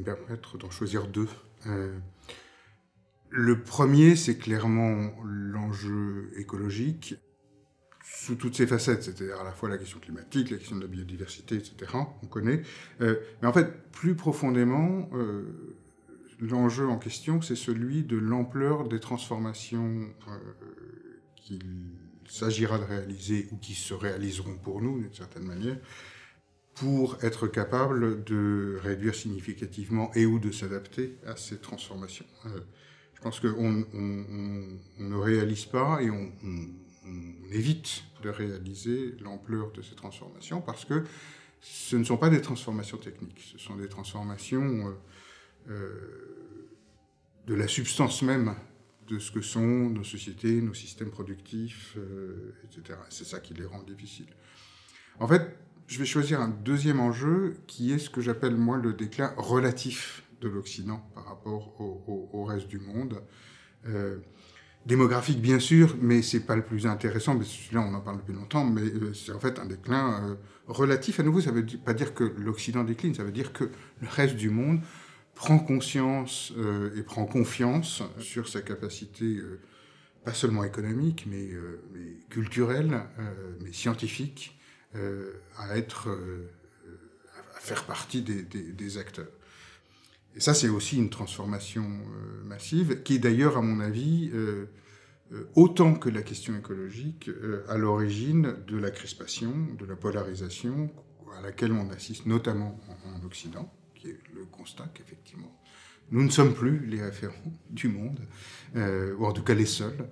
me permettre d'en choisir deux. Le premier, c'est clairement l'enjeu écologique, sous toutes ses facettes, c'est-à-dire à la fois la question climatique, la question de la biodiversité, etc., on connaît. Mais en fait, plus profondément, l'enjeu en question, c'est celui de l'ampleur des transformations qu'il s'agira de réaliser ou qui se réaliseront pour nous, d'une certaine manière, pour être capable de réduire significativement et ou de s'adapter à ces transformations. Je pense qu'on ne réalise pas et on évite de réaliser l'ampleur de ces transformations parce que ce ne sont pas des transformations techniques, ce sont des transformations de la substance même de ce que sont nos sociétés, nos systèmes productifs, etc. C'est ça qui les rend difficiles. En fait, je vais choisir un deuxième enjeu qui est ce que j'appelle, moi, le déclin relatif de l'Occident par rapport au reste du monde. Démographique, bien sûr, mais c'est pas le plus intéressant, mais celui-là, on en parle depuis longtemps, mais c'est en fait un déclin relatif. À nouveau, ça veut pas dire que l'Occident décline, ça veut dire que le reste du monde prend conscience et prend confiance sur sa capacité, pas seulement économique, mais culturelle, mais scientifique, à faire partie des acteurs. Et ça, c'est aussi une transformation massive, qui est d'ailleurs, à mon avis, autant que la question écologique, à l'origine de la crispation, de la polarisation à laquelle on assiste notamment en Occident, qui est le constat qu'effectivement, nous ne sommes plus les référents du monde, ou en tout cas les seuls.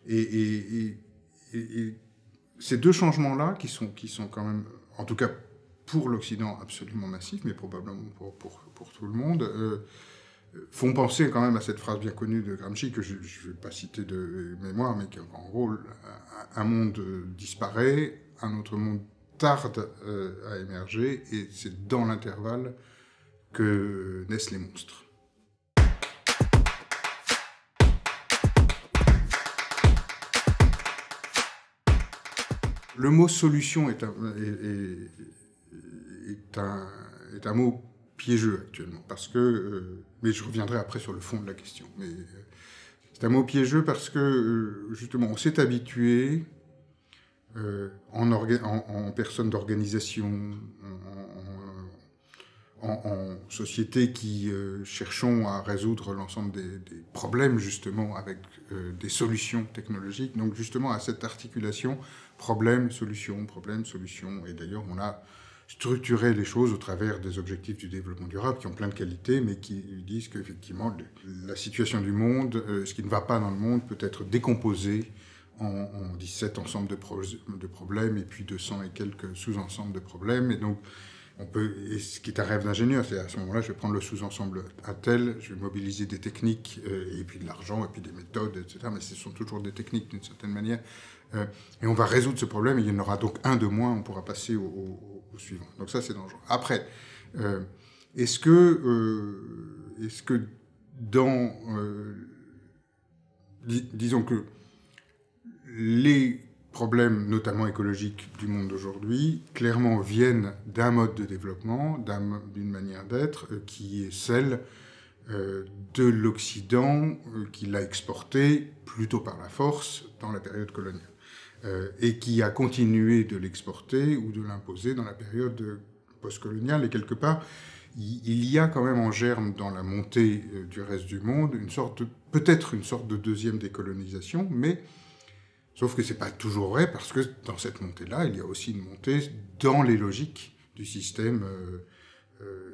Et ces deux changements-là, qui sont quand même, en tout cas pour l'Occident, absolument massifs, mais probablement pour tout le monde, font penser quand même à cette phrase bien connue de Gramsci, que je ne vais pas citer de mémoire, mais qui, en gros, un monde disparaît, un autre monde tarde à émerger, et c'est dans l'intervalle que naissent les monstres. Le mot « solution » est un mot piégeux actuellement, parce que, mais je reviendrai après sur le fond de la question, mais c'est un mot piégeux parce que, justement, on s'est habitué, en personne d'organisation, en société qui cherchons à résoudre l'ensemble des problèmes, justement, avec des solutions technologiques, donc justement à cette articulation problème-solution, et d'ailleurs on a structuré les choses au travers des objectifs du développement durable qui ont plein de qualités, mais qui disent qu'effectivement la situation du monde, ce qui ne va pas dans le monde, peut être décomposé en 17 ensembles de problèmes, et puis 200 et quelques sous-ensembles de problèmes, et donc et ce qui est un rêve d'ingénieur, c'est à ce moment-là, je vais prendre le sous-ensemble à tel, je vais mobiliser des techniques, et puis de l'argent, et puis des méthodes, etc. Mais ce sont toujours des techniques, d'une certaine manière. Et on va résoudre ce problème, et il y en aura donc un de moins, on pourra passer au suivant. Donc ça, c'est dangereux. Après, est-ce que dans... disons que les problèmes, notamment écologiques, du monde d'aujourd'hui, clairement viennent d'un mode de développement, d'une manière d'être, qui est celle de l'Occident, qui l'a exporté plutôt par la force dans la période coloniale, et qui a continué de l'exporter ou de l'imposer dans la période postcoloniale. Et quelque part, il y a quand même en germe dans la montée du reste du monde peut-être une sorte de deuxième décolonisation, mais sauf que c'est pas toujours vrai, parce que dans cette montée-là, il y a aussi une montée dans les logiques du système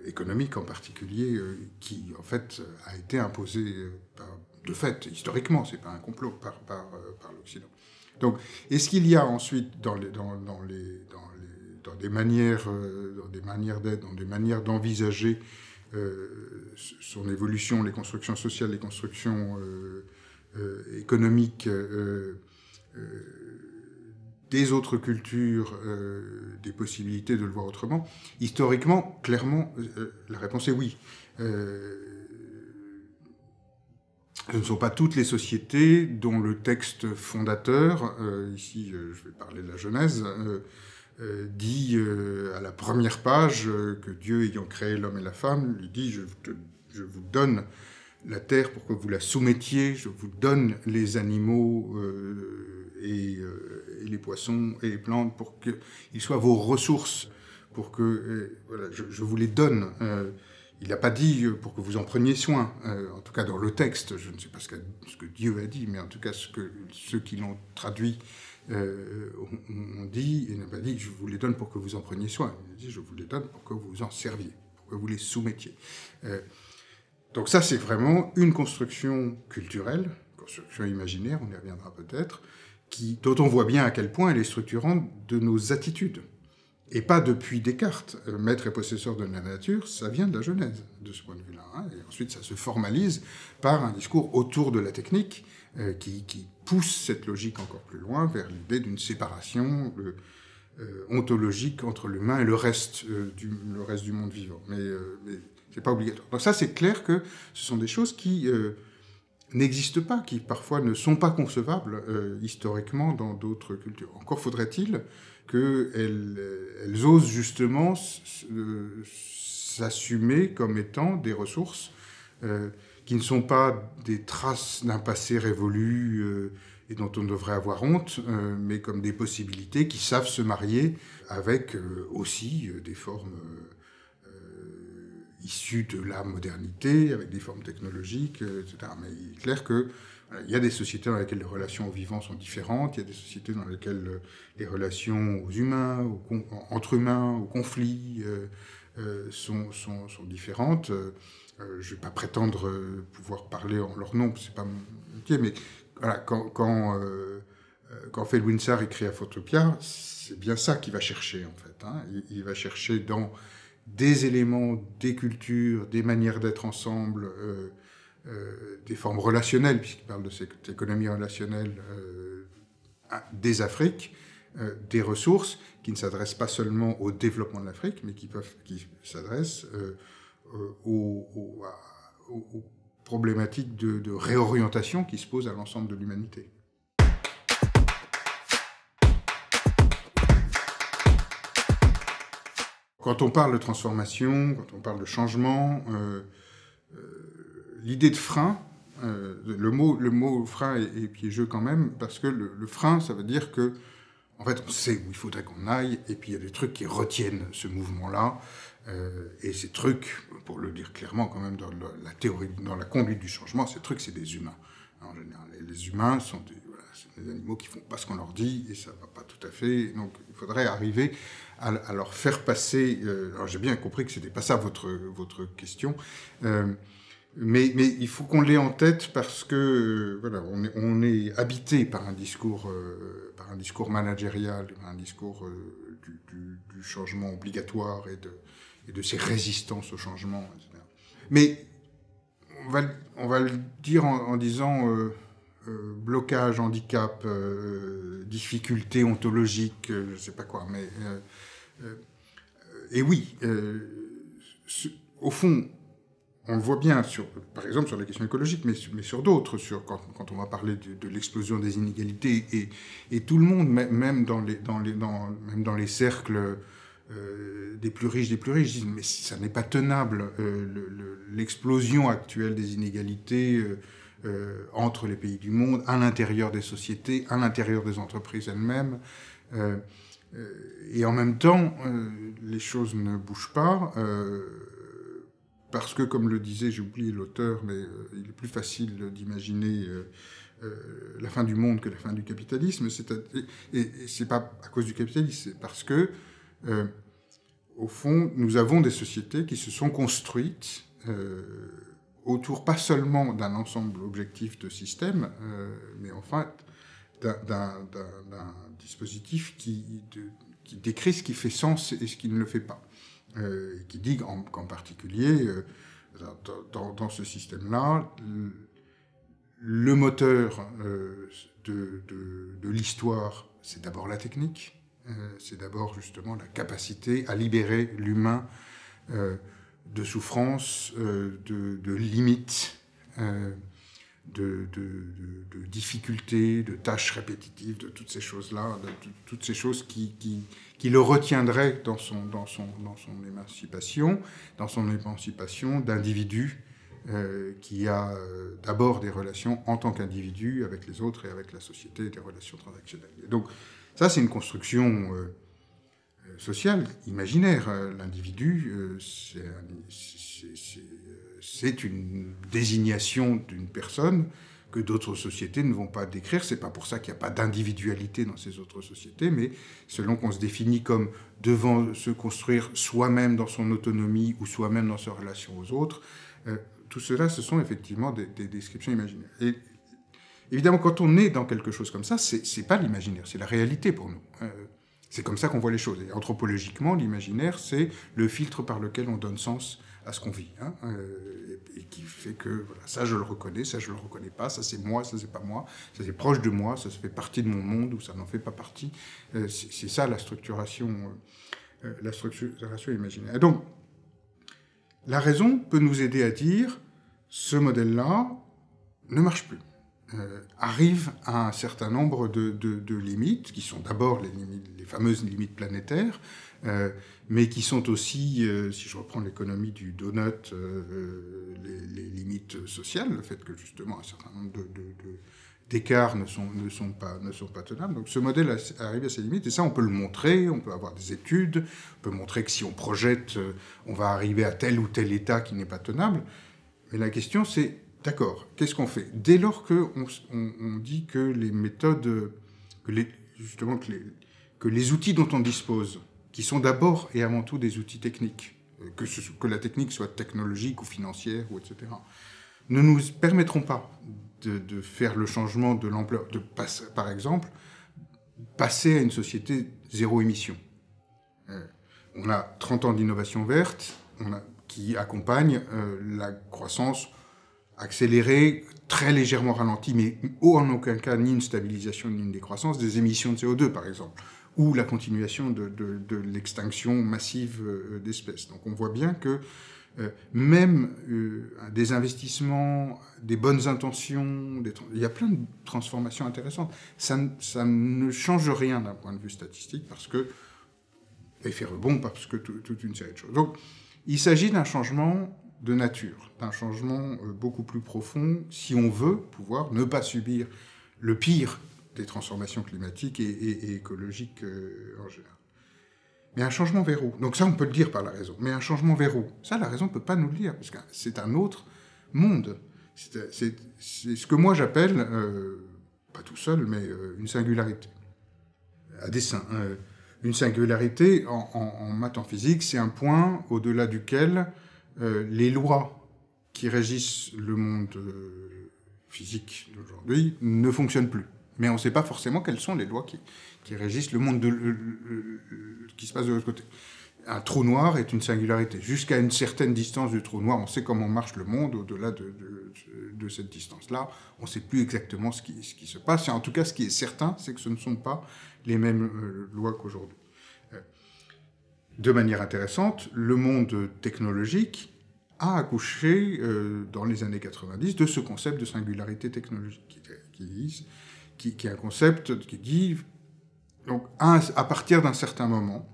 économique en particulier, qui en fait a été imposé de fait, historiquement, c'est pas un complot, par l'Occident. Donc, est-ce qu'il y a ensuite dans des manières d'être, dans des manières d'envisager son évolution, les constructions sociales, les constructions économiques, des autres cultures, des possibilités de le voir autrement? Historiquement, clairement, la réponse est oui. Ce ne sont pas toutes les sociétés dont le texte fondateur, ici je vais parler de la Genèse, dit à la première page que Dieu, ayant créé l'homme et la femme, lui dit je vous donne la terre pour que vous la soumettiez, je vous donne les animaux et les poissons et les plantes pour qu'ils soient vos ressources, pour que voilà, je vous les donne. Il n'a pas dit pour que vous en preniez soin, en tout cas dans le texte, je ne sais pas ce que Dieu a dit, mais en tout cas ceux qui l'ont traduit ont dit, il n'a pas dit je vous les donne pour que vous en preniez soin, il a dit je vous les donne pour que vous en serviez, pour que vous les soumettiez. Donc ça, c'est vraiment une construction culturelle, construction imaginaire, on y reviendra peut-être, dont on voit bien à quel point elle est structurante de nos attitudes. Et pas depuis Descartes. Maître et possesseur de la nature, ça vient de la Genèse, de ce point de vue-là. Hein, et ensuite, ça se formalise par un discours autour de la technique qui pousse cette logique encore plus loin vers l'idée d'une séparation ontologique entre l'humain et le reste du monde vivant. Mais c'est pas obligatoire. Donc ça, c'est clair que ce sont des choses qui n'existent pas, qui parfois ne sont pas concevables historiquement dans d'autres cultures. Encore faudrait-il qu'elles osent justement s'assumer comme étant des ressources qui ne sont pas des traces d'un passé révolu et dont on devrait avoir honte, mais comme des possibilités qui savent se marier avec aussi des formes issues de la modernité, avec des formes technologiques, etc. Mais il est clair que il y a des sociétés dans lesquelles les relations aux vivants sont différentes, il y a des sociétés dans lesquelles les relations aux humains, entre humains, aux conflits sont différentes. Je ne vais pas prétendre pouvoir parler en leur nom, c'est pas mon métier, mais voilà, quand Felwine Sarr écrit à Photopia, c'est bien ça qu'il va chercher en fait. Hein. Il va chercher dans des éléments, des cultures, des manières d'être ensemble, des formes relationnelles, puisqu'il parle de cette économie relationnelle des Afriques, des ressources qui ne s'adressent pas seulement au développement de l'Afrique, mais qui s'adressent aux problématiques de réorientation qui se posent à l'ensemble de l'humanité. Quand on parle de transformation, quand on parle de changement, l'idée de frein, le mot frein est piégeux quand même, parce que le frein, ça veut dire que, en fait, on sait où il faudrait qu'on aille, et puis il y a des trucs qui retiennent ce mouvement-là, et ces trucs, pour le dire clairement quand même dans la théorie, dans la conduite du changement, ces trucs, c'est des humains. En général, les humains sont des animaux qui font pas ce qu'on leur dit, et ça va pas tout à fait, donc il faudrait arriver à leur faire passer... alors j'ai bien compris que c'était pas ça votre question, mais il faut qu'on l'ait en tête parce que voilà, on est habité par un discours managérial, par un discours du changement obligatoire et de ses résistances au changement, etc. Mais on va le dire en disant blocage, handicap, difficulté ontologique, je sais pas quoi, mais et oui, au fond, on le voit bien, par exemple sur la question écologique, mais sur d'autres, quand on va parler de l'explosion des inégalités, et tout le monde, même dans les cercles des plus riches, disent mais ça n'est pas tenable, l'explosion actuelle des inégalités entre les pays du monde, à l'intérieur des sociétés, à l'intérieur des entreprises elles-mêmes. Et en même temps, les choses ne bougent pas, parce que, comme le disait, j'ai oublié l'auteur, mais il est plus facile d'imaginer la fin du monde que la fin du capitalisme. Et c'est pas à cause du capitalisme, c'est parce que, au fond, nous avons des sociétés qui se sont construites autour pas seulement d'un ensemble objectif de systèmes, mais enfin d'un dispositif qui décrit ce qui fait sens et ce qui ne le fait pas. Qui dit qu'en particulier, dans ce système-là, le moteur de l'histoire, c'est d'abord la technique, c'est d'abord justement la capacité à libérer l'humain de souffrances, de limites, de difficultés, de tâches répétitives, de toutes ces choses-là, de toutes ces choses qui le retiendraient dans son émancipation d'individu qui a d'abord des relations en tant qu'individu avec les autres et avec la société, des relations transactionnelles. Et donc ça, c'est une construction sociale, imaginaire. L'individu, c'est une désignation d'une personne que d'autres sociétés ne vont pas décrire. C'est pas pour ça qu'il n'y a pas d'individualité dans ces autres sociétés, mais selon qu'on se définit comme devant se construire soi-même dans son autonomie ou soi-même dans sa relation aux autres, tout cela, ce sont effectivement des descriptions imaginaires. Et évidemment, quand on est dans quelque chose comme ça, c'est pas l'imaginaire, c'est la réalité pour nous. C'est comme ça qu'on voit les choses. Et anthropologiquement, l'imaginaire, c'est le filtre par lequel on donne sens à ce qu'on vit, et qui fait que voilà, ça je le reconnais, ça je le reconnais pas, ça c'est moi, ça c'est pas moi, ça c'est proche de moi, ça fait partie de mon monde ou ça n'en fait pas partie. C'est ça la structuration imaginaire. Et donc, la raison peut nous aider à dire ce modèle-là ne marche plus. Arrive à un certain nombre de limites, qui sont d'abord les fameuses limites planétaires, mais qui sont aussi, si je reprends l'économie du donut, les limites sociales, le fait que justement un certain nombre d'écarts ne sont pas tenables. Donc ce modèle arrive à ses limites, et ça on peut le montrer, on peut avoir des études, on peut montrer que si on projette, on va arriver à tel ou tel état qui n'est pas tenable. Mais la question c'est, d'accord, qu'est-ce qu'on fait? Dès lors qu'on dit que les méthodes, que les outils dont on dispose, qui sont d'abord et avant tout des outils techniques, que la technique soit technologique ou financière, ou etc., ne nous permettront pas de faire le changement de l'ampleur, par exemple, passer à une société zéro émission. On a 30 ans d'innovation verte qui accompagne la croissance accélérée, très légèrement ralentie, mais en aucun cas ni une stabilisation ni une décroissance des émissions de CO2, par exemple, ou la continuation de l'extinction massive d'espèces. Donc on voit bien que même des investissements, des bonnes intentions, il y a plein de transformations intéressantes. Ça ne change rien d'un point de vue statistique, parce que effet rebond, parce que toute une série de choses. Donc il s'agit d'un changement de nature, d'un changement beaucoup plus profond, si on veut pouvoir ne pas subir le pire des transformations climatiques et écologiques en général. Mais un changement vers où? Donc ça, on peut le dire par la raison. Mais un changement vers où? Ça, la raison ne peut pas nous le dire, parce que c'est un autre monde. C'est ce que moi j'appelle, pas tout seul, mais une singularité. À dessein. Une singularité, en maths, en physique, c'est un point au-delà duquel les lois qui régissent le monde physique d'aujourd'hui ne fonctionnent plus. Mais on ne sait pas forcément quelles sont les lois qui régissent le monde qui se passe de l'autre côté. Un trou noir est une singularité. Jusqu'à une certaine distance du trou noir, on sait comment marche le monde. Au-delà de cette distance-là, on ne sait plus exactement ce qui se passe. Et en tout cas, ce qui est certain, c'est que ce ne sont pas les mêmes lois qu'aujourd'hui. De manière intéressante, le monde technologique a accouché, dans les années 90, de ce concept de singularité technologique, qui est un concept qui dit, donc, à partir d'un certain moment,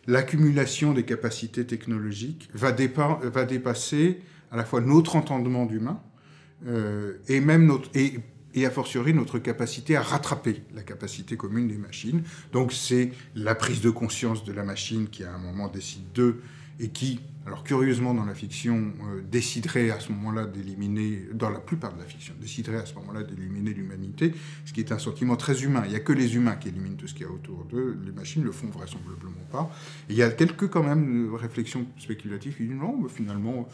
l'accumulation des capacités technologiques va dépasser à la fois notre entendement d'humain et même et a fortiori notre capacité à rattraper la capacité commune des machines. Donc c'est la prise de conscience de la machine qui à un moment décide d'eux et qui, alors curieusement dans la fiction, déciderait à ce moment-là d'éliminer, dans la plupart de la fiction, déciderait à ce moment-là d'éliminer l'humanité, ce qui est un sentiment très humain. Il n'y a que les humains qui éliminent tout ce qu'il y a autour d'eux, les machines le font vraisemblablement pas. Et il y a quelques quand même réflexions spéculatives qui disent non, mais finalement,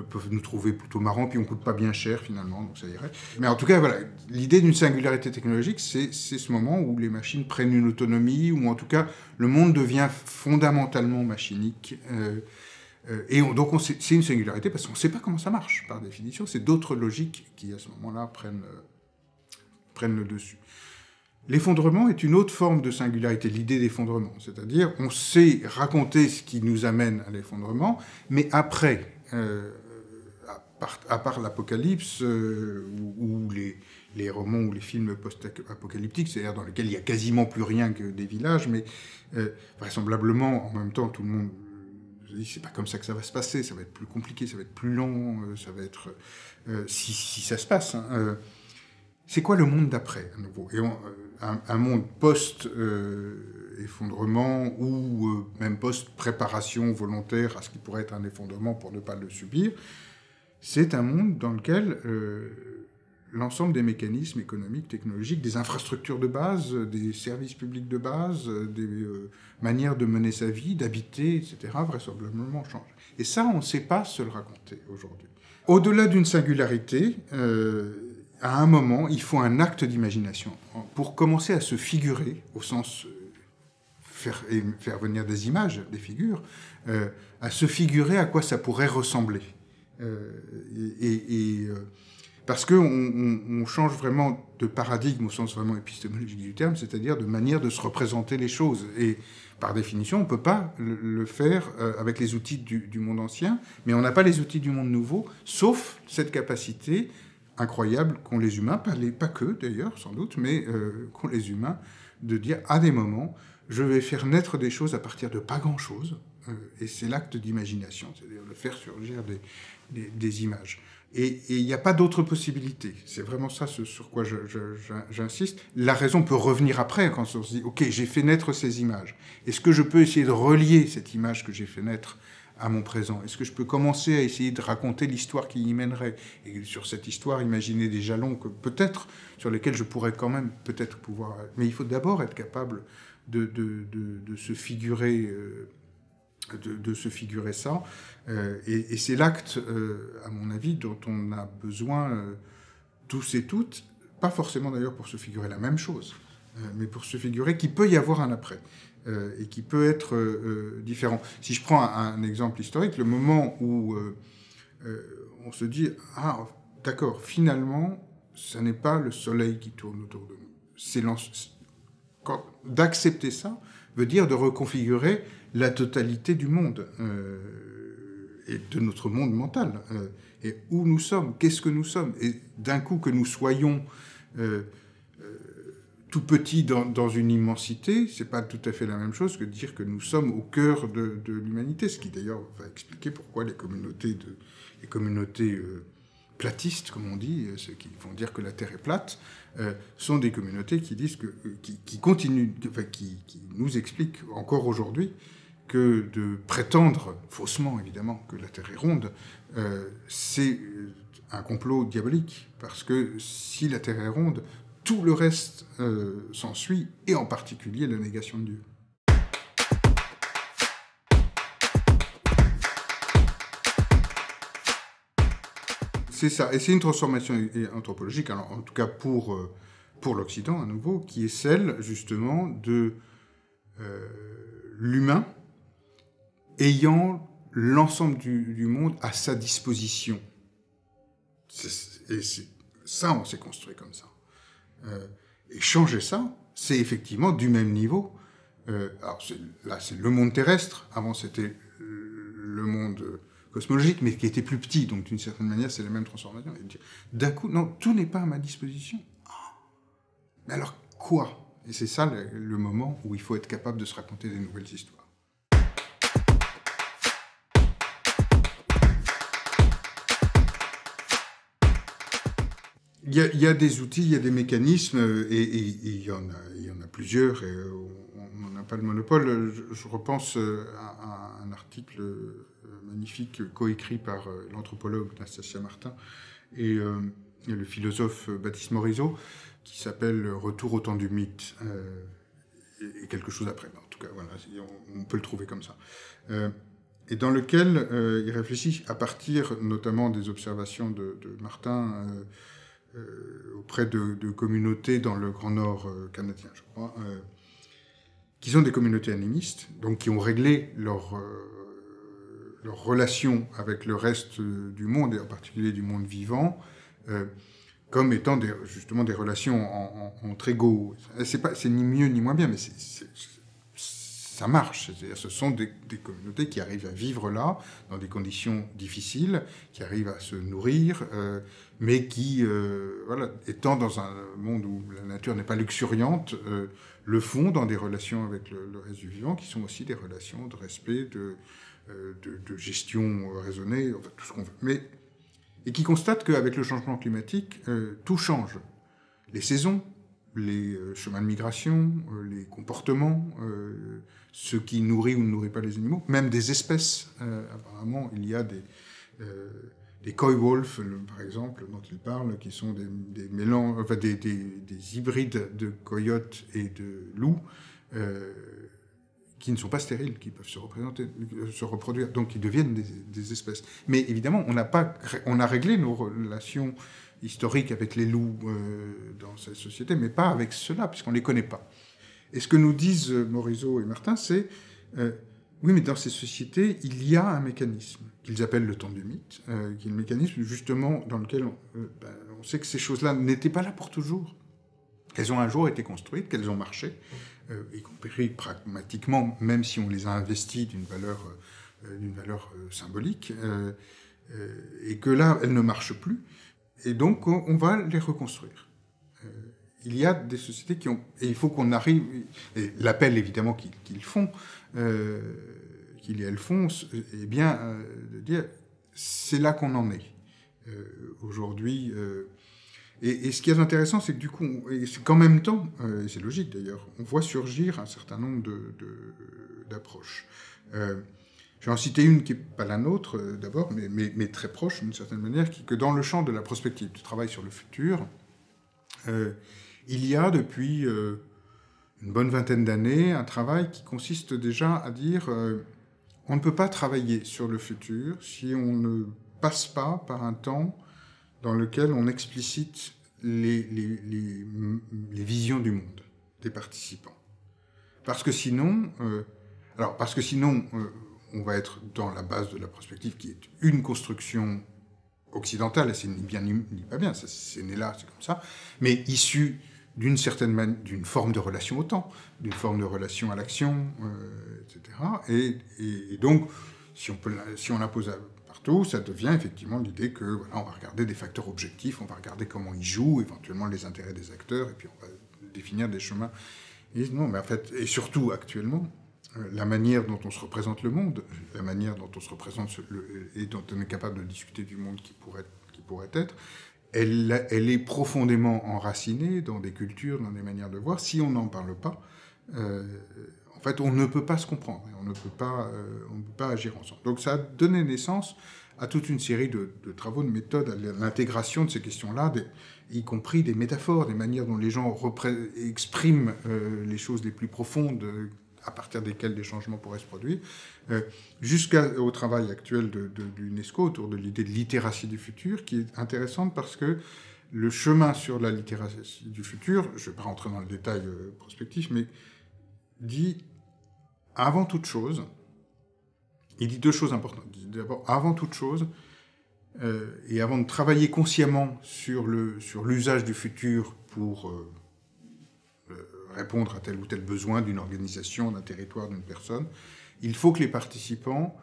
peuvent nous trouver plutôt marrants, puis on coûte pas bien cher finalement, donc ça irait. Mais en tout cas, voilà, l'idée d'une singularité technologique, c'est ce moment où les machines prennent une autonomie, ou en tout cas, le monde devient fondamentalement machinique. Et donc c'est une singularité parce qu'on ne sait pas comment ça marche, par définition. C'est d'autres logiques qui, à ce moment-là, prennent le dessus. L'effondrement est une autre forme de singularité, l'idée d'effondrement. C'est-à-dire, on sait raconter ce qui nous amène à l'effondrement, mais après, à part l'Apocalypse, ou les romans ou les films post-apocalyptiques, c'est-à-dire dans lesquels il n'y a quasiment plus rien que des villages, mais vraisemblablement, en même temps, tout le monde se dit c'est pas comme ça que ça va se passer, ça va être plus compliqué, ça va être plus long, ça va être... si ça se passe. Hein, c'est quoi le monde d'après, à nouveau? Et un monde post-effondrement ou même post-préparation volontaire à ce qui pourrait être un effondrement pour ne pas le subir, c'est un monde dans lequel l'ensemble des mécanismes économiques, technologiques, des infrastructures de base, des services publics de base, des manières de mener sa vie, d'habiter, etc., vraisemblablement changent. Et ça, on ne sait pas se le raconter aujourd'hui. Au-delà d'une singularité, à un moment, il faut un acte d'imagination pour commencer à se figurer, au sens faire venir des images, des figures, à se figurer à quoi ça pourrait ressembler. Parce qu'on change vraiment de paradigme au sens vraiment épistémologique du terme, c'est-à-dire de manière de se représenter les choses. Et par définition, on ne peut pas le faire avec les outils du monde ancien, mais on n'a pas les outils du monde nouveau, sauf cette capacité incroyable qu'ont les humains, pas que d'ailleurs, sans doute, mais qu'ont les humains, de dire à des moments, je vais faire naître des choses à partir de pas grand-chose, et c'est l'acte d'imagination, c'est-à-dire de faire surgir des images. Et il n'y a pas d'autre possibilité. C'est vraiment ça sur quoi j'insiste. La raison peut revenir après, quand on se dit, OK, j'ai fait naître ces images. Est-ce que je peux essayer de relier cette image que j'ai fait naître à mon présent? Est-ce que je peux commencer à essayer de raconter l'histoire qui y mènerait? Et sur cette histoire, imaginer des jalons que peut-être, sur lesquels je pourrais quand même peut-être pouvoir... Mais il faut d'abord être capable de se figurer... de se figurer ça. Et c'est l'acte, à mon avis, dont on a besoin tous et toutes, pas forcément d'ailleurs pour se figurer la même chose, mais pour se figurer qu'il peut y avoir un après, et qui peut être différent. Si je prends un exemple historique, le moment où on se dit « Ah, d'accord, finalement, ce n'est pas le soleil qui tourne autour de nous. » D'accepter ça veut dire de reconfigurer la totalité du monde, et de notre monde mental, et où nous sommes, qu'est-ce que nous sommes, et d'un coup que nous soyons tout petits dans une immensité, c'est pas tout à fait la même chose que de dire que nous sommes au cœur de l'humanité, ce qui d'ailleurs va expliquer pourquoi les communautés platistes, comme on dit, ceux qui vont dire que la Terre est plate, sont des communautés qui disent qui continuent, enfin, qui nous expliquent encore aujourd'hui que de prétendre, faussement évidemment, que la Terre est ronde, c'est un complot diabolique. Parce que si la Terre est ronde, tout le reste s'ensuit, et en particulier la négation de Dieu. C'est ça, et c'est une transformation anthropologique, alors, en tout cas pour l'Occident à nouveau, qui est celle justement de l'humain ayant l'ensemble du monde à sa disposition. Ça, on s'est construit comme ça. Et changer ça, c'est effectivement du même niveau. Alors là, c'est le monde terrestre. Avant, c'était le monde cosmologique, mais qui était plus petit. Donc, d'une certaine manière, c'est la même transformation. Et dire, d'un coup, non, tout n'est pas à ma disposition. Mais alors, quoi? Et c'est ça le moment où il faut être capable de se raconter des nouvelles histoires. Il y a des outils, il y a des mécanismes, et il y en a plusieurs, et on n'en a pas le monopole. Je repense à un article magnifique coécrit par l'anthropologue Nastasia Martin et le philosophe Baptiste Morisot, qui s'appelle « Retour au temps du mythe », et quelque chose après. En tout cas, voilà, on peut le trouver comme ça. Et dans lequel il réfléchit à partir notamment des observations de Martin auprès de communautés dans le Grand Nord canadien, je crois, qui sont des communautés animistes, donc qui ont réglé leur relation avec le reste du monde, et en particulier du monde vivant, comme étant justement des relations entre égaux. C'est ni mieux ni moins bien, mais ça marche. C'est-à-dire ce sont des communautés qui arrivent à vivre là, dans des conditions difficiles, qui arrivent à se nourrir, mais qui, voilà, étant dans un monde où la nature n'est pas luxuriante, le font dans des relations avec le reste du vivant, qui sont aussi des relations de respect, de gestion raisonnée, enfin, tout ce qu'on veut. Et qui constatent qu'avec le changement climatique, tout change. Les saisons, les chemins de migration, les comportements, ce qui nourrit ou ne nourrit pas les animaux, même des espèces. Apparemment, il y a des coy wolves, par exemple, dont il parle, qui sont des mélanges, enfin des hybrides de coyotes et de loups, qui ne sont pas stériles, qui peuvent se reproduire, donc qui deviennent des espèces. Mais évidemment, on a réglé nos relations historiques avec les loups dans cette société, mais pas avec ceux-là, puisqu'on ne les connaît pas. Et ce que nous disent Morisot et Martin, c'est oui, mais dans ces sociétés, il y a un mécanisme qu'ils appellent le temps du mythe, qui est le mécanisme justement dans lequel on sait que ces choses-là n'étaient pas là pour toujours. Elles ont un jour été construites, qu'elles ont marché, y compris pragmatiquement, même si on les a investies d'une valeur symbolique, et que là, elles ne marchent plus, et donc on va les reconstruire. Il y a des sociétés qui ont... Et il faut qu'on arrive... Et l'appel, évidemment, qu'ils font, qu'ils et elles font, est bien de dire, c'est là qu'on en est. Aujourd'hui... Et ce qui est intéressant, c'est que du coup, c'est qu'en même temps, et c'est logique d'ailleurs, on voit surgir un certain nombre d'approches. Je vais en citer une qui n'est pas la nôtre d'abord, mais très proche d'une certaine manière, que dans le champ de la prospective, du travail sur le futur, il y a depuis une bonne vingtaine d'années un travail qui consiste déjà à dire on ne peut pas travailler sur le futur si on ne passe pas par un temps dans lequel on explicite les visions du monde des participants. Parce que sinon, on va être dans la base de la prospective qui est une construction occidentale, et c'est ni bien ni pas bien, c'est né là, c'est comme ça, mais issue d'une forme de relation au temps, d'une forme de relation à l'action, etc. Et donc, si on l'impose partout, ça devient effectivement l'idée que voilà, on va regarder des facteurs objectifs, on va regarder comment ils jouent, éventuellement les intérêts des acteurs, et puis on va définir des chemins. Et non, mais en fait, et surtout actuellement, la manière dont on se représente le monde, la manière dont on se représente et dont on est capable de discuter du monde qui pourrait être, elle est profondément enracinée dans des cultures, dans des manières de voir. Si on n'en parle pas, en fait, on ne peut pas se comprendre, on ne peut pas agir ensemble. Donc ça a donné naissance à toute une série de travaux, de méthodes, à l'intégration de ces questions-là, y compris des métaphores, des manières dont les gens expriment les choses les plus profondes, à partir desquelles des changements pourraient se produire, jusqu'au travail actuel de l'UNESCO autour de l'idée de littératie du futur, qui est intéressante parce que le chemin sur la littératie du futur, je ne vais pas rentrer dans le détail prospectif, mais dit, avant toute chose, il dit deux choses importantes. Il dit d'abord, avant toute chose, et avant de travailler consciemment sur l'usage du futur pour répondre à tel ou tel besoin d'une organisation, d'un territoire, d'une personne, il faut que les participants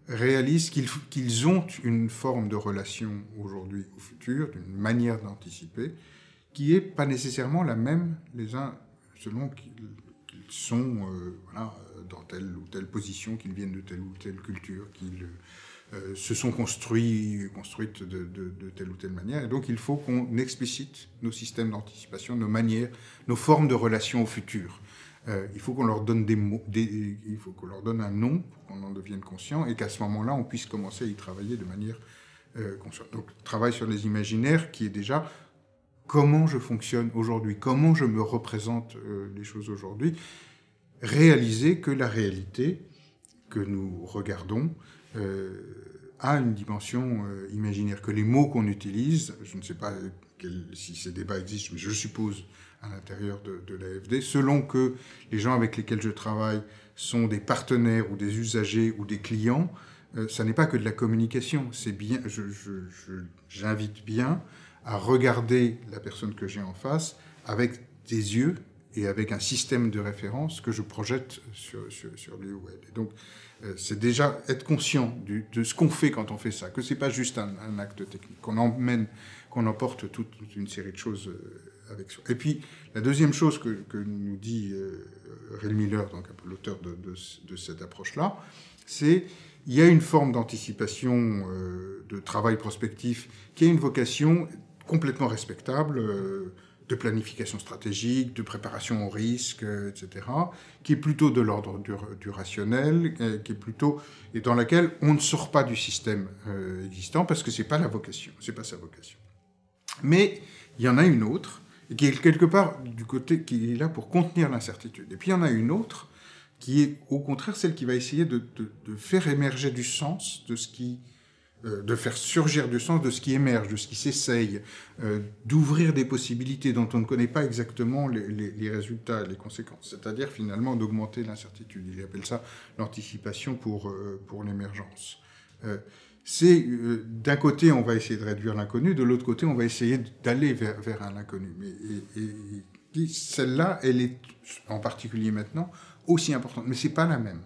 réalisent qu'ils ont une forme de relation aujourd'hui au futur, d'une manière d'anticiper, qui n'est pas nécessairement la même les uns selon qu'ils sont dans telle ou telle position, qu'ils viennent de telle ou telle culture, qu'ils se sont construites de telle ou telle manière. Et donc il faut qu'on explicite nos systèmes d'anticipation, nos manières, nos formes de relation au futur. Il faut qu'on leur donne des mots, il faut qu'on leur donne un nom pour qu'on en devienne conscient et qu'à ce moment-là, on puisse commencer à y travailler de manière consciente. Donc, travail sur les imaginaires qui est déjà comment je fonctionne aujourd'hui, comment je me représente les choses aujourd'hui, réaliser que la réalité que nous regardons a une dimension imaginaire, que les mots qu'on utilise, je ne sais pas si ces débats existent, mais je suppose à l'intérieur de l'AFD, selon que les gens avec lesquels je travaille sont des partenaires ou des usagers ou des clients, ça n'est pas que de la communication, c'est bien, j'invite bien à regarder la personne que j'ai en face avec des yeux et avec un système de référence que je projette sur le web. Et donc, c'est déjà être conscient de ce qu'on fait quand on fait ça, que c'est pas juste un acte technique, qu'on emporte toute une série de choses avec soi. Et puis, la deuxième chose que nous dit Ray Miller, donc un peu l'auteur de cette approche-là, c'est il y a une forme d'anticipation, de travail prospectif, qui a une vocation complètement respectable, de planification stratégique, de préparation au risque, etc., qui est plutôt de l'ordre du rationnel, qui est plutôt, et dans laquelle on ne sort pas du système existant, parce que c'est pas la vocation, c'est pas sa vocation. Mais il y en a une autre, qui est quelque part du côté qui est là pour contenir l'incertitude. Et puis il y en a une autre, qui est au contraire celle qui va essayer de faire émerger du sens de ce qui... de faire surgir du sens de ce qui émerge, de ce qui s'essaye, d'ouvrir des possibilités dont on ne connaît pas exactement les résultats, les conséquences. C'est-à-dire finalement d'augmenter l'incertitude. Il appelle ça l'anticipation pour l'émergence. C'est d'un côté, on va essayer de réduire l'inconnu, de l'autre côté, on va essayer d'aller vers un inconnu. Et celle-là, elle est, en particulier maintenant, aussi importante. Mais c'est pas la même.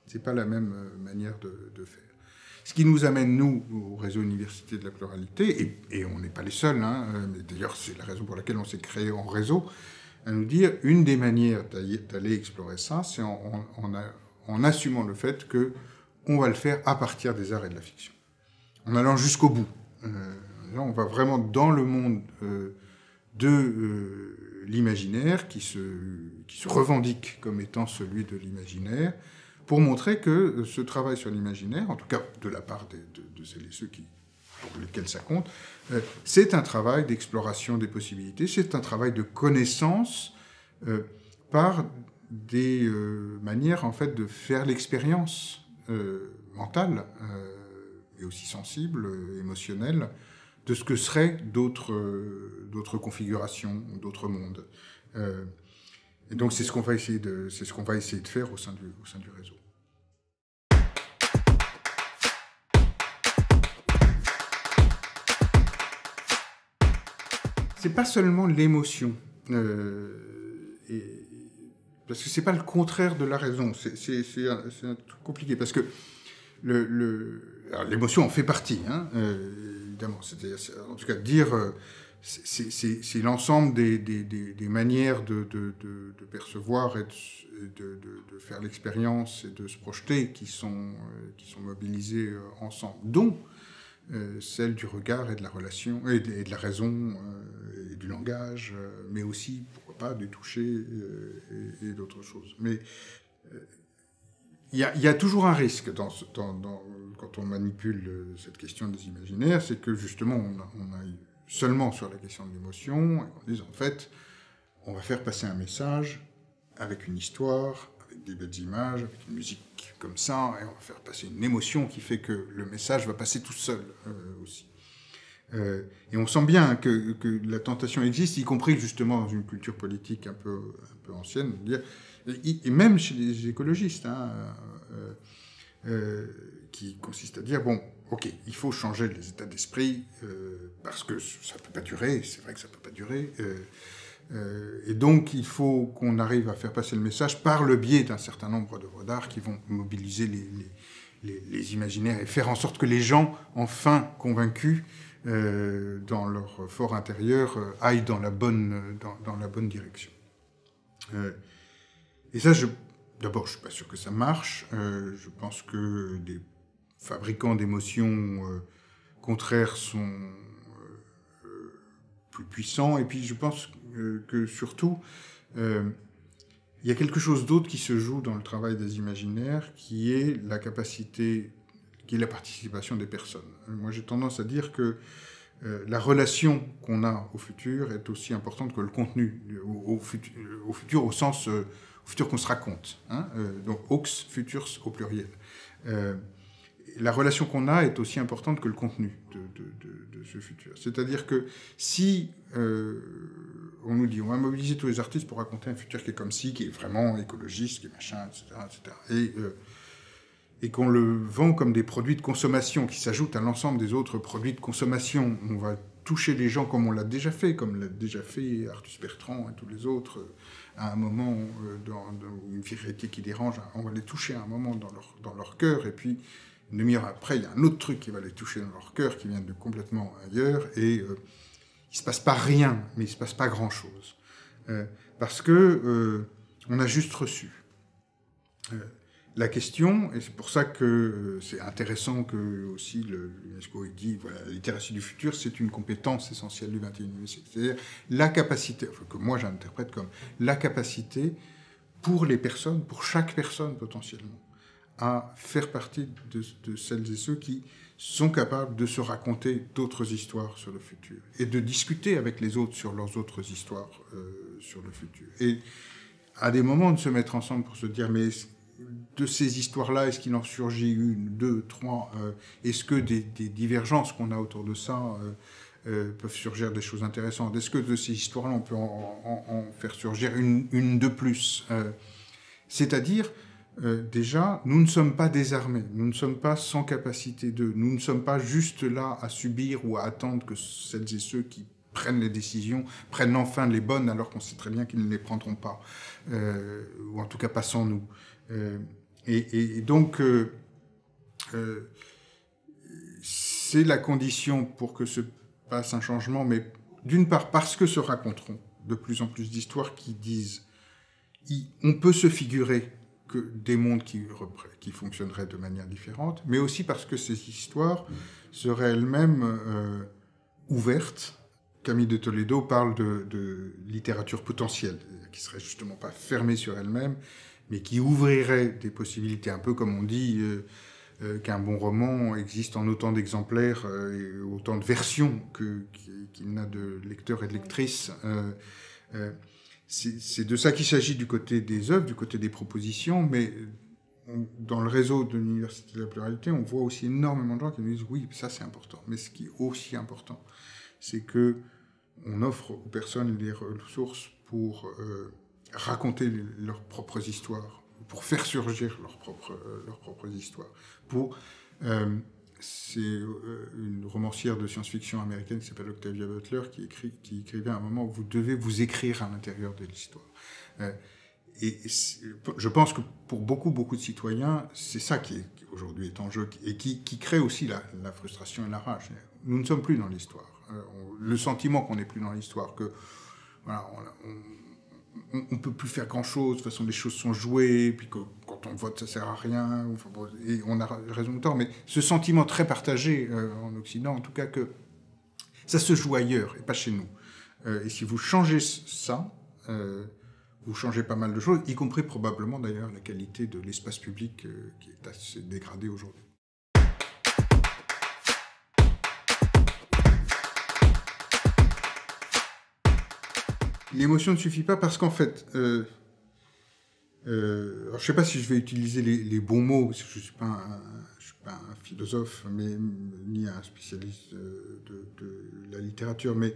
C'est pas la même manière de faire. Ce qui nous amène, nous, au réseau Université de la Pluralité, et on n'est pas les seuls, hein, mais d'ailleurs c'est la raison pour laquelle on s'est créé en réseau, à nous dire, une des manières d'aller explorer ça, c'est en assumant le fait qu'on va le faire à partir des arts et de la fiction. En allant jusqu'au bout. Là, on va vraiment dans le monde de l'imaginaire, qui se revendique comme étant celui de l'imaginaire, pour montrer que ce travail sur l'imaginaire, en tout cas de la part de celles et ceux pour lesquels ça compte, c'est un travail d'exploration des possibilités, c'est un travail de connaissance par des manières en fait de faire l'expérience mentale et aussi sensible, émotionnelle, de ce que seraient d'autres configurations, d'autres mondes. Et donc c'est ce qu'on va essayer de faire au sein du réseau. C'est pas seulement l'émotion, parce que c'est pas le contraire de la raison. C'est un truc compliqué parce que alors, l'émotion en fait partie, hein, évidemment. En tout cas, dire c'est l'ensemble des manières de percevoir et de faire l'expérience et de se projeter qui sont mobilisées ensemble, dont celle du regard et de la relation, et de la raison, et du langage, mais aussi, pourquoi pas, du toucher et d'autres choses. Mais il y a toujours un risque quand on manipule cette question des imaginaires, c'est que justement on a seulement sur la question de l'émotion, et qu'on dise en fait, on va faire passer un message avec une histoire, avec des belles images, avec une musique comme ça, et on va faire passer une émotion qui fait que le message va passer tout seul aussi. Et on sent bien que la tentation existe, y compris justement dans une culture politique un peu ancienne, de dire, et même chez les écologistes, hein, qui consiste à dire, bon, ok, il faut changer les états d'esprit, parce que ça ne peut pas durer, c'est vrai que ça ne peut pas durer, et donc il faut qu'on arrive à faire passer le message par le biais d'un certain nombre d'œuvres d'art qui vont mobiliser les imaginaires et faire en sorte que les gens, enfin convaincus, dans leur fort intérieur, aillent dans la bonne direction. Et ça, d'abord, je ne suis pas sûr que ça marche. Je pense que des fabricants d'émotions contraires sont plus puissants. Et puis, je pense que surtout, il y a quelque chose d'autre qui se joue dans le travail des imaginaires, qui est la capacité, qui est la participation des personnes. Moi, j'ai tendance à dire que la relation qu'on a au futur est aussi importante que le contenu au futur au sens au futur qu'on se raconte, hein, donc aux futurs au pluriel. La relation qu'on a est aussi importante que le contenu de ce futur. C'est-à-dire que si on nous dit on va mobiliser tous les artistes pour raconter un futur qui est comme ci, qui est vraiment écologiste, qui est machin, etc., et qu'on le vend comme des produits de consommation qui s'ajoutent à l'ensemble des autres produits de consommation, on va toucher les gens comme on l'a déjà fait, comme l'a déjà fait Artus Bertrand et tous les autres, à un moment, dans une vérité qui dérange, on va les toucher à un moment dans leur cœur, et puis une demi-heure après, il y a un autre truc qui va les toucher dans leur cœur, qui vient de complètement ailleurs, et il se passe pas rien, mais il se passe pas grand-chose. Parce que on a juste reçu. La question, et c'est pour ça que c'est intéressant que aussi l'UNESCO dit voilà, la littératie du futur, c'est une compétence essentielle du XXIe siècle. C'est-à-dire la capacité, enfin, que moi j'interprète comme la capacité pour les personnes, pour chaque personne potentiellement, à faire partie de celles et ceux qui sont capables de se raconter d'autres histoires sur le futur et de discuter avec les autres sur leurs autres histoires sur le futur. Et à des moments de se mettre ensemble pour se dire mais de ces histoires-là, est-ce qu'il en surgit une, deux, trois est-ce que des divergences qu'on a autour de ça peuvent surgir des choses intéressantes? Est-ce que de ces histoires-là, on peut en faire surgir une de plus C'est-à-dire, déjà, nous ne sommes pas désarmés, nous ne sommes pas sans capacité de, nous ne sommes pas juste là à subir ou à attendre que celles et ceux qui prennent les décisions, prennent enfin les bonnes, alors qu'on sait très bien qu'ils ne les prendront pas, ou en tout cas pas sans nous. Et donc, c'est la condition pour que se passe un changement, mais d'une part parce que se raconteront de plus en plus d'histoires qui disent on peut se figurer que des mondes qui fonctionneraient de manière différente, mais aussi parce que ces histoires seraient elles-mêmes ouvertes. Camille de Toledo parle de littérature potentielle, qui serait justement pas fermée sur elle-même, mais qui ouvrirait des possibilités, un peu comme on dit qu'un bon roman existe en autant d'exemplaires et autant de versions qu'il n'a de lecteurs et de lectrices. C'est de ça qu'il s'agit du côté des œuvres, du côté des propositions, mais dans le réseau de l'Université de la Pluralité, on voit aussi énormément de gens qui nous disent « oui, ça c'est important ». Mais ce qui est aussi important, c'est qu'on offre aux personnes les ressources pour raconter leurs propres histoires, pour faire surgir leurs propres histoires. C'est une romancière de science-fiction américaine qui s'appelle Octavia Butler qui écrivait à un moment où vous devez vous écrire à l'intérieur de l'histoire. Et je pense que pour beaucoup de citoyens, c'est ça qui aujourd'hui est en jeu et qui crée aussi la frustration et la rage. Nous ne sommes plus dans l'histoire. Le sentiment qu'on n'est plus dans l'histoire, que voilà, on peut plus faire grand-chose, de toute façon les choses sont jouées, puis que quand on vote ça sert à rien, enfin, bon, et on a raison de tort, mais ce sentiment très partagé en Occident, en tout cas que ça se joue ailleurs et pas chez nous. Et si vous changez ça, vous changez pas mal de choses, y compris probablement d'ailleurs la qualité de l'espace public qui est assez dégradé aujourd'hui. L'émotion ne suffit pas parce qu'en fait, alors je ne sais pas si je vais utiliser les bons mots, parce que je ne suis pas un philosophe, ni un spécialiste de la littérature, mais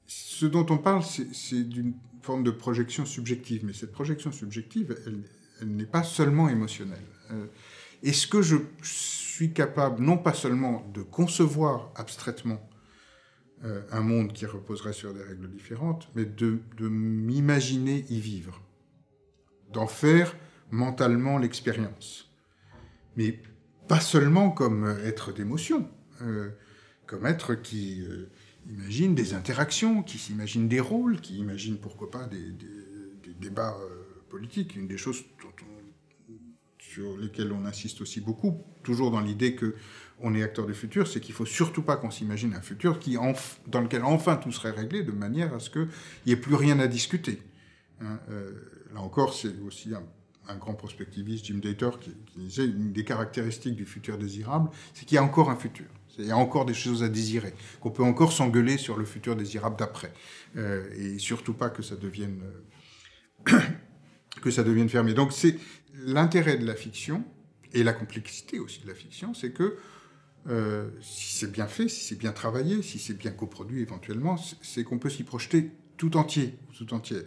ce dont on parle, c'est d'une forme de projection subjective, mais cette projection subjective, elle n'est pas seulement émotionnelle. Est-ce que je suis capable, non pas seulement de concevoir abstraitement un monde qui reposerait sur des règles différentes, mais de m'imaginer y vivre, d'en faire mentalement l'expérience. Mais pas seulement comme être d'émotion, comme être qui imagine des interactions, qui s'imagine des rôles, qui imagine pourquoi pas des débats politiques. Une des choses sur lesquelles on insiste aussi beaucoup, toujours dans l'idée que on est acteur du futur, c'est qu'il ne faut surtout pas qu'on s'imagine un futur dans lequel enfin tout serait réglé de manière à ce qu'il n'y ait plus rien à discuter. Hein, là encore, c'est aussi un grand prospectiviste, Jim Dator, qui disait une des caractéristiques du futur désirable, c'est qu'il y a encore un futur. Il y a encore des choses à désirer, qu'on peut encore s'engueuler sur le futur désirable d'après. Et surtout pas que ça devienne fermé. Donc c'est l'intérêt de la fiction, et la complexité aussi de la fiction, c'est que si c'est bien fait, si c'est bien travaillé, si c'est bien coproduit éventuellement, c'est qu'on peut s'y projeter tout entier, tout entière.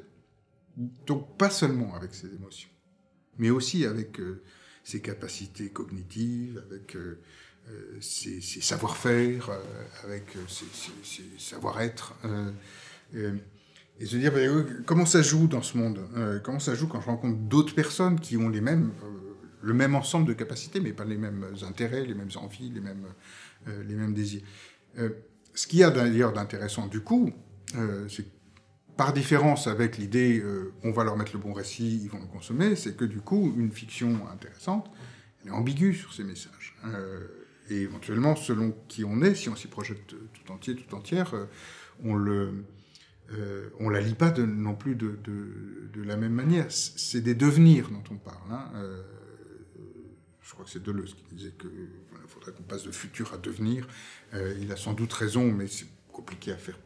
Donc pas seulement avec ses émotions, mais aussi avec ses capacités cognitives, avec ses savoir-faire, avec ses savoir-être. Et se dire, comment ça joue dans ce monde, comment ça joue quand je rencontre d'autres personnes qui ont le même ensemble de capacités, mais pas les mêmes intérêts, les mêmes envies, les mêmes désirs. Ce qu'il y a d'ailleurs d'intéressant du coup, c'est que par différence avec l'idée on va leur mettre le bon récit, ils vont le consommer, c'est que du coup, une fiction intéressante, elle est ambiguë sur ses messages. Et éventuellement, selon qui on est, si on s'y projette tout entier, tout entière, on la lit pas non plus de la même manière. C'est des devenirs dont on parle. Hein. Je crois que c'est Deleuze qui disait qu'il faudrait qu'on passe de futur à devenir. Il a sans doute raison, mais c'est compliqué à faire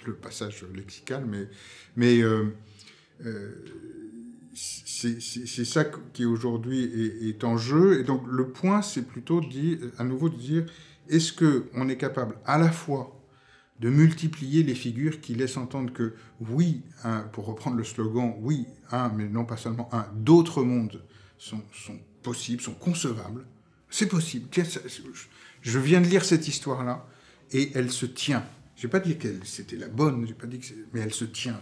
le passage lexical. Mais c'est ça qui aujourd'hui est en jeu. Et donc le point, c'est plutôt à nouveau de dire, est-ce qu'on est capable à la fois de multiplier les figures qui laissent entendre que, oui, pour reprendre le slogan, oui, mais non pas seulement d'autres mondes sont possibles, sont concevables. C'est possible. Tiens, je viens de lire cette histoire-là, et elle se tient. Je n'ai pas dit que c'était la bonne, mais elle se tient.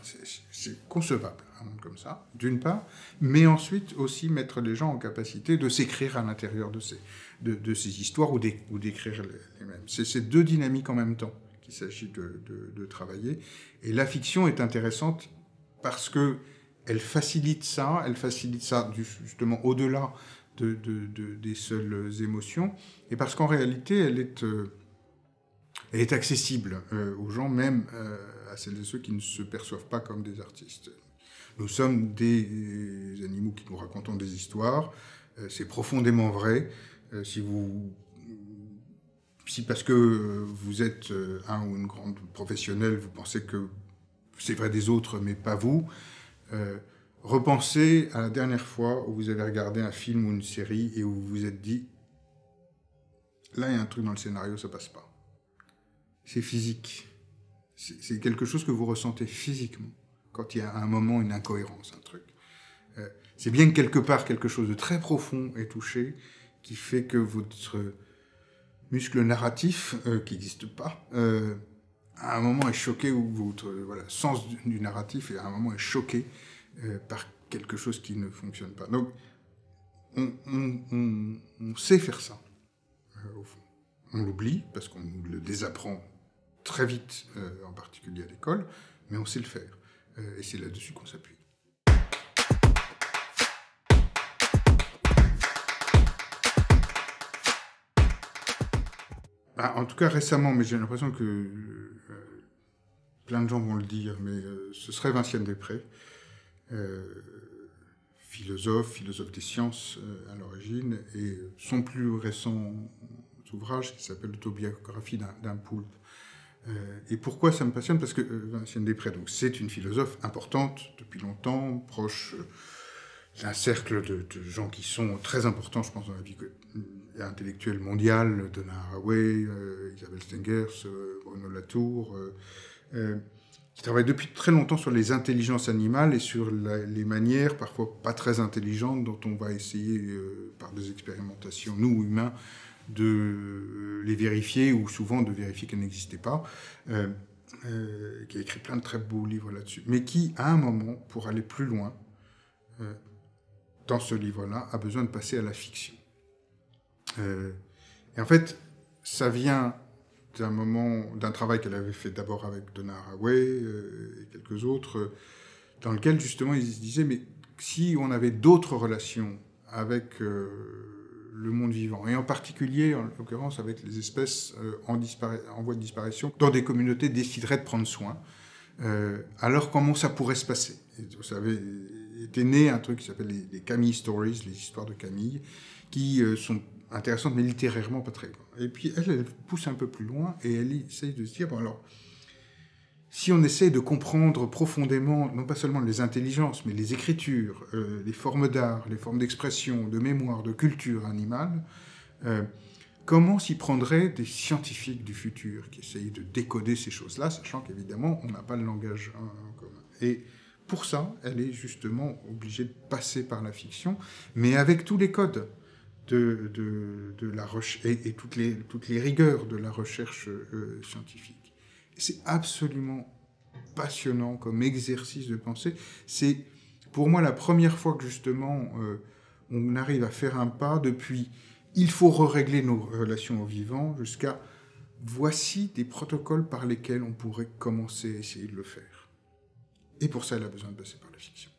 C'est concevable, un monde comme ça, d'une part, mais ensuite aussi mettre les gens en capacité de s'écrire à l'intérieur de ces histoires ou d'écrire les mêmes. C'est ces deux dynamiques en même temps qu'il s'agit de travailler. Et la fiction est intéressante parce qu'elle facilite ça, justement au-delà des seules émotions, et parce qu'en réalité, elle est accessible aux gens, même à celles et ceux qui ne se perçoivent pas comme des artistes. Nous sommes des animaux qui nous racontons des histoires, c'est profondément vrai. Si parce que vous êtes un ou une grande professionnelle, vous pensez que c'est vrai des autres, mais pas vous, repensez à la dernière fois où vous avez regardé un film ou une série et où vous vous êtes dit « là, il y a un truc dans le scénario, ça passe pas ». C'est physique. C'est quelque chose que vous ressentez physiquement quand il y a à un moment une incohérence, un truc. C'est bien que quelque part, quelque chose de très profond est touché qui fait que votre muscle narratif, qui n'existe pas, à un moment est choqué, ou votre sens du narratif, à un moment est choqué par quelque chose qui ne fonctionne pas. Donc, on sait faire ça, au fond. On l'oublie, parce qu'on nous le désapprend très vite, en particulier à l'école, mais on sait le faire. Et c'est là-dessus qu'on s'appuie. En tout cas, récemment, mais j'ai l'impression que plein de gens vont le dire, mais ce serait Vinciane Després, philosophe des sciences à l'origine, et son plus récent ouvrage qui s'appelle L'autobiographie d'un poulpe. Et pourquoi ça me passionne? Parce que Vinciane Després, donc, c'est une philosophe importante depuis longtemps, proche d'un cercle de gens qui sont très importants, je pense, dans la vie intellectuelle mondiale, Donna Haraway, Isabelle Stengers, Bruno Latour, qui travaillent depuis très longtemps sur les intelligences animales et sur les manières, parfois pas très intelligentes, dont on va essayer, par des expérimentations, nous, humains, de les vérifier, ou souvent de vérifier qu'elles n'existaient pas, qui a écrit plein de très beaux livres là-dessus, mais qui, à un moment, pour aller plus loin, dans ce livre-là, a besoin de passer à la fiction. Et en fait, ça vient d'un travail qu'elle avait fait d'abord avec Donna Haraway et quelques autres, dans lequel, justement, ils se disaient, mais si on avait d'autres relations avec le monde vivant, et en particulier, en l'occurrence, avec les espèces en voie de disparition, dont des communautés décideraient de prendre soin, alors comment ça pourrait se passer? Et vous savez, était né un truc qui s'appelle les Camille Stories, les histoires de Camille, qui sont intéressantes, mais littérairement pas très loin. Et puis elle pousse un peu plus loin, et elle essaye de se dire, bon alors, si on essaye de comprendre profondément, non pas seulement les intelligences, mais les écritures, les formes d'art, les formes d'expression, de mémoire, de culture animale, comment s'y prendraient des scientifiques du futur qui essayent de décoder ces choses-là, sachant qu'évidemment, on n'a pas le langage en commun. Et pour ça, elle est justement obligée de passer par la fiction, mais avec tous les codes de la recherche et toutes les rigueurs de la recherche scientifique. C'est absolument passionnant comme exercice de pensée. C'est pour moi la première fois que justement on arrive à faire un pas depuis il faut régler nos relations au vivant jusqu'à voici des protocoles par lesquels on pourrait commencer à essayer de le faire. Et pour ça, elle a besoin de passer par la fiction.